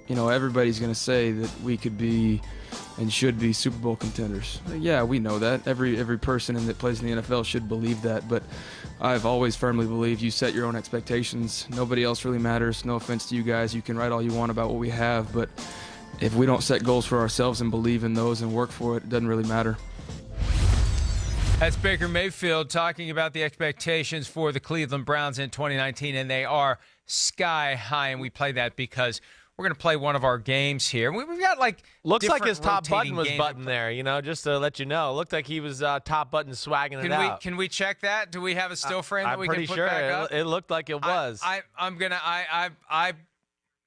everybody's going to say that we could be and should be Super Bowl contenders. Yeah, we know that. Every person that plays in the NFL should believe that, but I've always firmly believed you set your own expectations. Nobody else really matters. No offense to you guys. You can write all you want about what we have, but if we don't set goals for ourselves and believe in those and work for it, it doesn't really matter. That's Baker Mayfield talking about the expectations for the Cleveland Browns in 2019, and they are sky high, and we play that because we're going to play one of our games here. We've got looks like his top button was buttoned there, just to let you know. It looked like he was top button swagging it out. Can we check that? Do we have a still frame that we can put back up? It looked like it was. I'm going to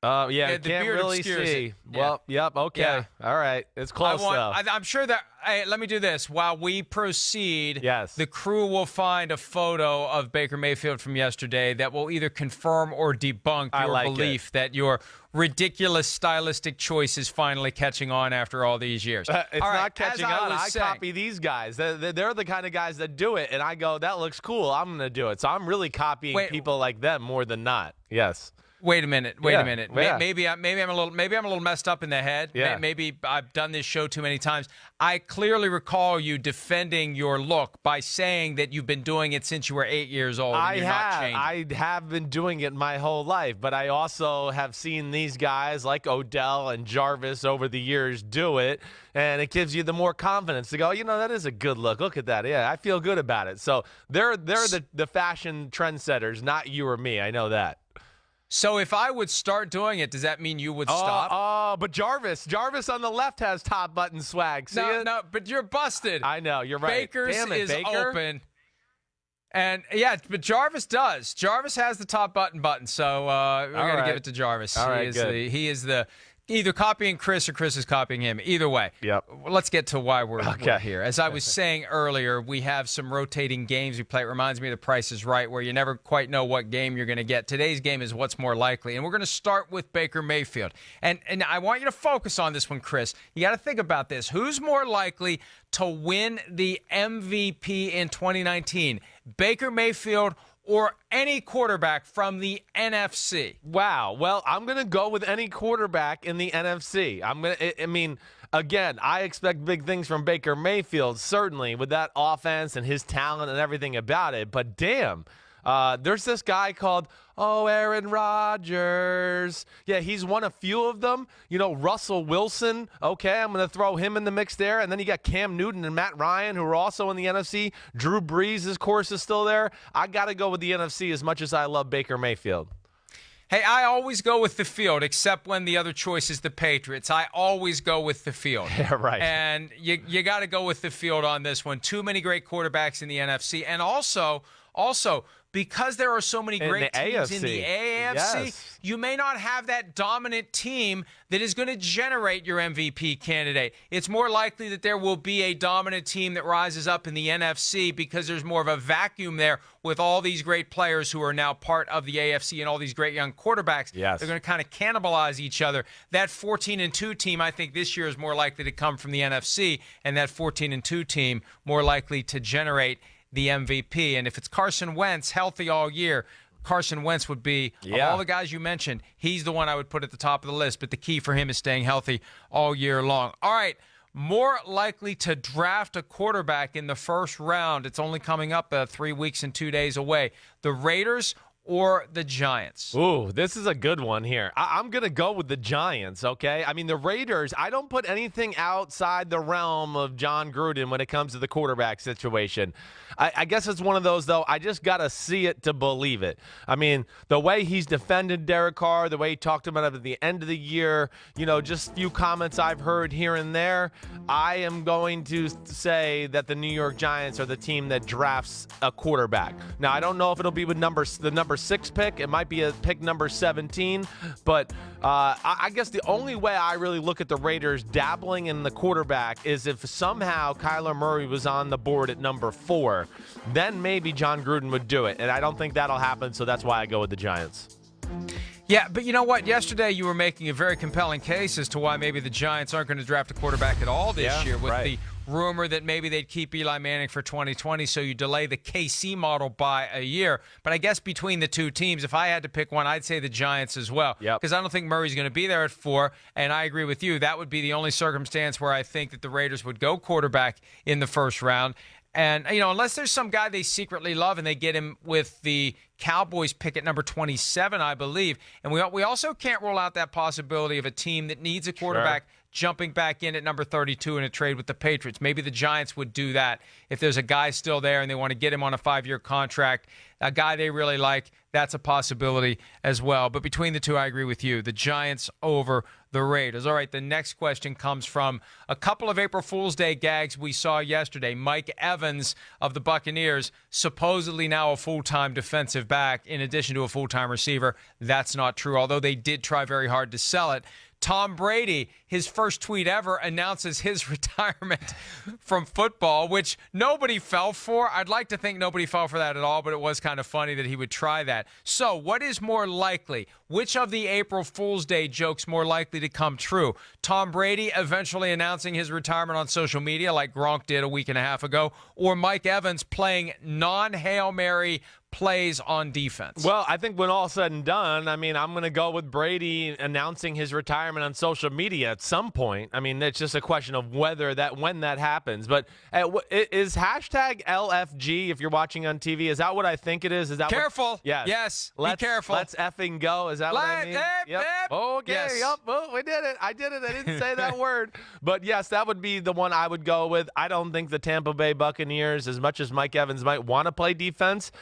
yeah, can't really see. It. Well, yep, okay. Yeah. All right. It's close, though. I'm sure that let me do this. While we proceed, yes, the crew will find a photo of Baker Mayfield from yesterday that will either confirm or debunk your belief that your ridiculous stylistic choice is finally catching on after all these years. It's not catching on. I copy these guys. They're the kind of guys that do it, and I go, that looks cool. I'm going to do it. So I'm really copying people like them more than not. Yes. Wait a minute. Yeah. Maybe I'm a little messed up in the head. Yeah. Maybe I've done this show too many times. I clearly recall you defending your look by saying that you've been doing it since you were 8 years old. And you're not changing. I have been doing it my whole life, but I also have seen these guys like Odell and Jarvis over the years do it, and it gives you the more confidence to go, that is a good look. Look at that. Yeah, I feel good about it. So they're the fashion trendsetters, not you or me. I know that. So if I would start doing it, does that mean you would stop? Oh, but Jarvis on the left has top button swag. See it? No, but you're busted. I know, you're right. Baker's is open. And, yeah, but Jarvis does. Jarvis has the top button. So we're going to give it to Jarvis. All right, he is either copying Chris or Chris is copying him. Either way. Yep. Let's get to why we're here. As I was saying earlier, we have some rotating games we play. It reminds me of The Price is Right, where you never quite know what game you're going to get. Today's game is what's more likely, and we're going to start with Baker Mayfield. And I want you to focus on this one, Chris. You got to think about this. Who's more likely to win the MVP in 2019? Baker Mayfield or any quarterback from the NFC? Wow. Well, I'm going to go with any quarterback in the NFC. Again, I expect big things from Baker Mayfield, certainly, with that offense and his talent and everything about it. But damn, there's this guy called, Aaron Rodgers. Yeah, he's won a few of them. Russell Wilson. Okay, I'm going to throw him in the mix there. And then you got Cam Newton and Matt Ryan, who are also in the NFC. Drew Brees, his course is still there. I got to go with the NFC as much as I love Baker Mayfield. Hey, I always go with the field, except when the other choice is the Patriots. I always go with the field. Yeah, right. And you got to go with the field on this one. Too many great quarterbacks in the NFC. And also, because there are so many great teams in the AFC, you may not have that dominant team that is going to generate your MVP candidate. It's more likely that there will be a dominant team that rises up in the NFC because there's more of a vacuum there with all these great players who are now part of the AFC and all these great young quarterbacks. Yes. They're going to kind of cannibalize each other. That 14-2 team, I think this year is more likely to come from the NFC, and that 14-2 team more likely to generate the MVP. And if it's Carson Wentz healthy all year, Carson Wentz would be, of all the guys you mentioned, he's the one I would put at the top of the list. But the key for him is staying healthy all year long. All right, more likely to draft a quarterback in the first round. It's only coming up 3 weeks and 2 days away. The Raiders or the Giants? Ooh, this is a good one here. I'm going to go with the Giants, okay? The Raiders, I don't put anything outside the realm of John Gruden when it comes to the quarterback situation. I guess it's one of those, though, I just got to see it to believe it. The way he's defended Derek Carr, the way he talked about it at the end of the year, just a few comments I've heard here and there, I am going to say that the New York Giants are the team that drafts a quarterback. Now, I don't know if it'll be with the number 6 pick. It might be a pick number 17. But I guess the only way I really look at the Raiders dabbling in the quarterback is if somehow Kyler Murray was on the board at number 4. Then maybe John Gruden would do it. And I don't think that'll happen, so that's why I go with the Giants. Yeah, but you know what? Yesterday you were making a very compelling case as to why maybe the Giants aren't going to draft a quarterback at all this year with the rumor that maybe they'd keep Eli Manning for 2020, so you delay the KC model by a year. But I guess between the two teams, if I had to pick one, I'd say the Giants as well. Because I don't think Murray's going to be there at 4, and I agree with you. That would be the only circumstance where I think that the Raiders would go quarterback in the first round. And, unless there's some guy they secretly love and they get him with the Cowboys pick at number 27, I believe. And we also can't rule out that possibility of a team that needs a quarterback jumping back in at number 32 in a trade with the Patriots. Maybe the Giants would do that if there's a guy still there and they want to get him on a 5-year contract, a guy they really like. That's a possibility as well. But between the two, I agree with you. The Giants over the Raiders. All right, the next question comes from a couple of April Fool's Day gags we saw yesterday. Mike Evans of the Buccaneers, supposedly now a full-time defensive back in addition to a full-time receiver. That's not true, although they did try very hard to sell it. Tom Brady, his first tweet ever, announces his retirement from football, which nobody fell for. I'd like to think nobody fell for that at all, but it was kind of funny that he would try that. So what is more likely? Which of the April Fool's Day jokes more likely to come true? Tom Brady eventually announcing his retirement on social media like Gronk did a week and a half ago, or Mike Evans playing non-Hail Mary plays on defense? Well, I think when all said and done, I'm going to go with Brady announcing his retirement on social media at some point. It's just a question of when that happens. But is hashtag LFG, if you're watching on TV, is that what I think it is? Is that careful? Yes. Be careful. Let's effing go. Is that what I mean? Yep. Okay. Yes. Yep. Oh, we did it. I did it. I didn't say that word. But yes, that would be the one I would go with. I don't think the Tampa Bay Buccaneers, as much as Mike Evans might want to play defense,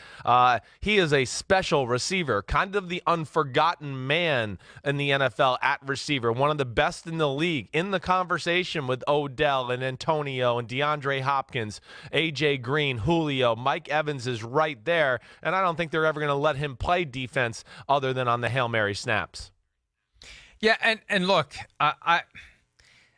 he is a special receiver, kind of the unforgotten man in the NFL at receiver, one of the best in the league, in the conversation with Odell and Antonio and DeAndre Hopkins, A.J. Green, Julio. Mike Evans is right there, and I don't think they're ever going to let him play defense other than on the Hail Mary snaps. Yeah, and look,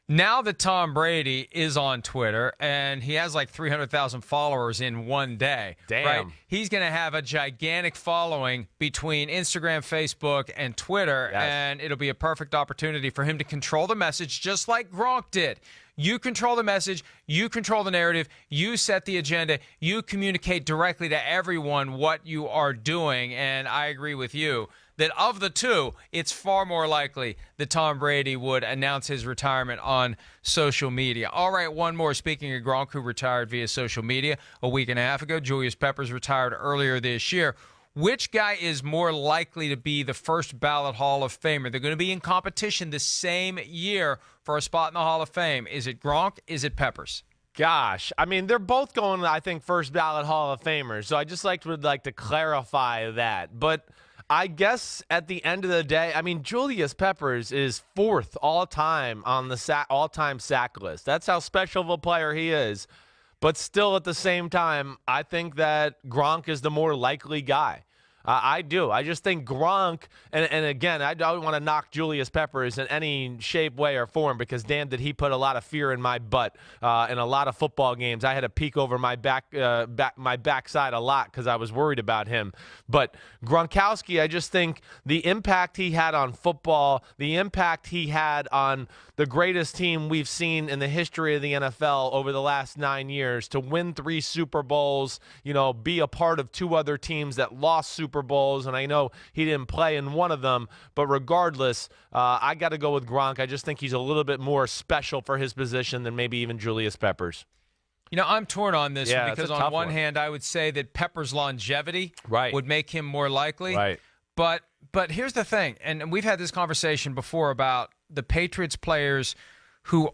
now that Tom Brady is on Twitter and he has like 300,000 followers in one day, damn, right? He's going to have a gigantic following between Instagram, Facebook, and Twitter, yes. And it'll be a perfect opportunity for him to control the message just like Gronk did. You control the message, you control the narrative, you set the agenda, you communicate directly to everyone what you are doing, and I agree with you that of the two, it's far more likely that Tom Brady would announce his retirement on social media. All right, one more. Speaking of Gronk, who retired via social media a week and a half ago, Julius Peppers retired earlier this year. Which guy is more likely to be the first-ballot Hall of Famer? They're going to be in competition the same year for a spot in the Hall of Fame. Is it Gronk? Is it Peppers? Gosh, they're both going, I think, first-ballot Hall of Famers, so I just would like to clarify that. But I guess at the end of the day, Julius Peppers is 4th all-time on the all-time sack list. That's how special of a player he is. But still, at the same time, I think that Gronk is the more likely guy. I do. I just think Gronk, and again, I don't want to knock Julius Peppers in any shape, way, or form, because damn, did he put a lot of fear in my butt in a lot of football games. I had to peek over my backside a lot because I was worried about him. But Gronkowski, I just think the impact he had on football, the impact he had on the greatest team we've seen in the history of the NFL over the last 9 years, to win 3 Super Bowls, be a part of 2 other teams that lost Super Bowls, and I know he didn't play in one of them, but regardless, I got to go with Gronk. I just think he's a little bit more special for his position than maybe even Julius Peppers. I'm torn on this one because on one one hand, I would say that Peppers' longevity right. would make him more likely. Right. But here's the thing, and we've had this conversation before about the Patriots players who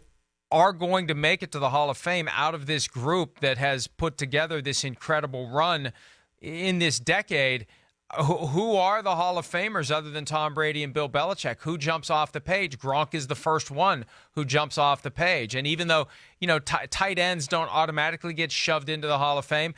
are going to make it to the Hall of Fame out of this group that has put together this incredible run in this decade. Who are the Hall of Famers other than Tom Brady and Bill Belichick? Who jumps off the page? Gronk is the first one who jumps off the page. And even though, tight ends don't automatically get shoved into the Hall of Fame,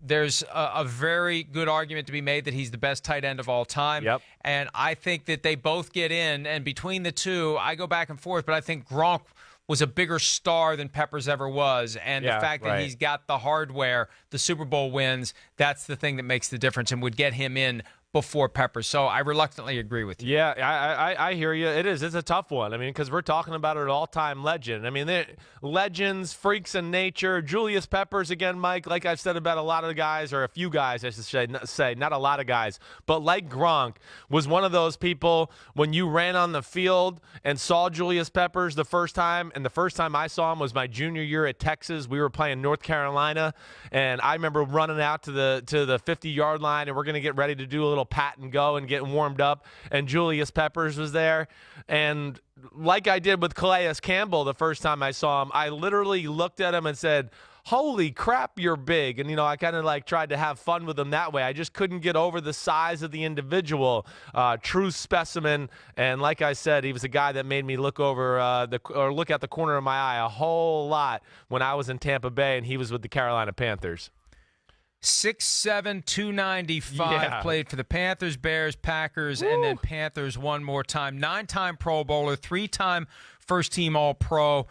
there's a very good argument to be made that he's the best tight end of all time. Yep. And I think that they both get in. And between the two, I go back and forth, but I think Gronk was a bigger star than Peppers ever was. And the fact that he's got the hardware, the Super Bowl wins, that's the thing that makes the difference and would get him in before Peppers. So I reluctantly agree with you. Yeah, I hear you. It is. It's a tough one. I mean, because we're talking about an all-time legend. I mean, they're legends, freaks in nature. Julius Peppers, again, Mike, like I've said about a lot of the guys, or a few guys, I should say, not a lot of guys, but like Gronk was one of those people when you ran on the field and saw Julius Peppers the first time, and the first time I saw him was my junior year at Texas. We were playing North Carolina, and I remember running out to the 50-yard line, and we're going to get ready to do a little pat and go and get warmed up, and Julius Peppers was there. And like I did with Calais Campbell the first time I saw him, I literally looked at him and said, holy crap, you're big. And, I kind of like tried to have fun with him that way. I just couldn't get over the size of the individual, true specimen. And like I said, he was a guy that made me look over look at the corner of my eye a whole lot when I was in Tampa Bay and he was with the Carolina Panthers. 6'7", 295, played for the Panthers, Bears, Packers, and then Panthers one more time. 9-time Pro Bowler, 3-time first-team All-Pro,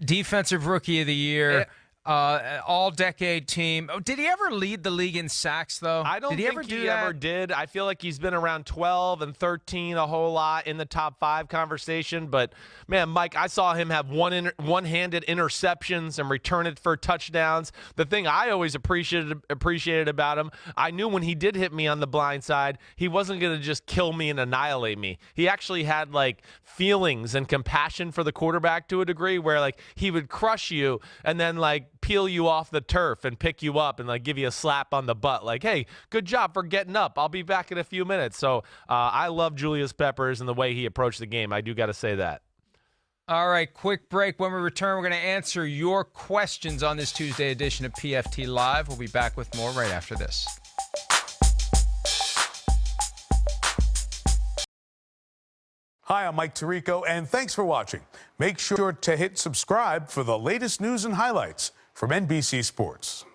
Defensive Rookie of the Year. All-decade team. Oh, did he ever lead the league in sacks, though? I don't think he ever did. I feel like he's been around 12 and 13 a whole lot in the top 5 conversation. But, man, Mike, I saw him have one-handed interceptions and return it for touchdowns. The thing I always appreciated about him, I knew when he did hit me on the blind side, he wasn't going to just kill me and annihilate me. He actually had, like, feelings and compassion for the quarterback to a degree where, like, he would crush you and then, like, peel you off the turf and pick you up and like give you a slap on the butt like, hey, good job for getting up. I'll be back in a few minutes. So I love Julius Peppers and the way he approached the game. I do got to say that. All right, quick break. When we return, we're going to answer your questions on this Tuesday edition of PFT Live. We'll be back with more right after this. Hi, I'm Mike Tirico, and thanks for watching. Make sure to hit subscribe for the latest news and highlights from NBC Sports.